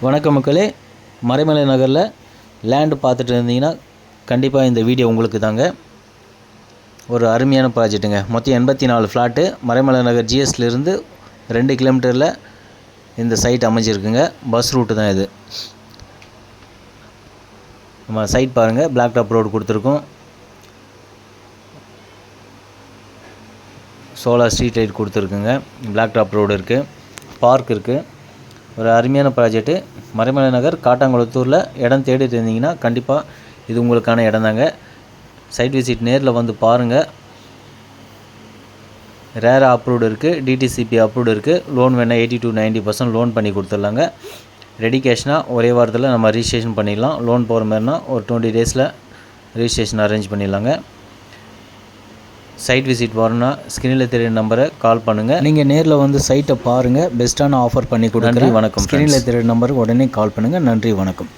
வணக்கம் மக்களே, மறைமலை நகரில் லேண்டு பார்த்துட்டு இருந்தீங்கன்னா கண்டிப்பாக இந்த வீடியோ உங்களுக்கு தாங்க. ஒரு அருமையான ப்ராஜெக்ட்டுங்க. மொத்தம் 84 ஃப்ளாட்டு மறைமலை நகர் ஜிஎஸ்லேருந்து 2 கிலோமீட்டரில் இந்த சைட் அமைஞ்சிருக்குங்க. பஸ் ரூட்டு தான் இது. நம்ம சைட் பாருங்கள், பிளாக் டாப் ரோடு கொடுத்துருக்கோம். சோலார் ஸ்ட்ரீட் லைட் கொடுத்துருக்குங்க. பிளாக் டாப் ரோடு இருக்குது, பார்க் இருக்குது. ஒரு அருமையான ப்ராஜெக்ட்டு. மறைமலை நகர் காட்டாங்குளத்தூரில் இடம் தேடிட்டு இருந்தீங்கன்னா கண்டிப்பாக இது உங்களுக்கான இடம் தாங்க. சைட் விசிட் நேரில் வந்து பாருங்கள். ரேரா அப்ரூவ்டு இருக்குது, டிடிசிபி அப்ரூவ்டு இருக்குது. லோன் வேணால் 80 to 90% லோன் பண்ணி கொடுத்துட்லாங்க. ரெடி கேஷ்னால் ஒரே வாரத்தில் நம்ம ரிஜிஸ்ட்ரேஷன் பண்ணிடலாம். லோன் போகிற மாதிரினா ஒரு 20 டேஸில் ரிஜிஸ்ட்ரேஷன் அரேஞ்ச் பண்ணிடலாங்க. சைட் விசிட் வரணும்னா ஸ்க்ரீனில் தெரியுற நம்பரை கால் பண்ணுங்கள். நீங்கள் நேரில் வந்து சைட்டை பாருங்கள். பெஸ்ட்டான ஆஃபர் பண்ணி கொடுக்குறேன். நன்றி, வணக்கம். ஸ்க்ரீனில் தெரியுற நம்பருக்கு உடனே கால் பண்ணுங்கள். நன்றி, வணக்கம்.